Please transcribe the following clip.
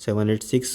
786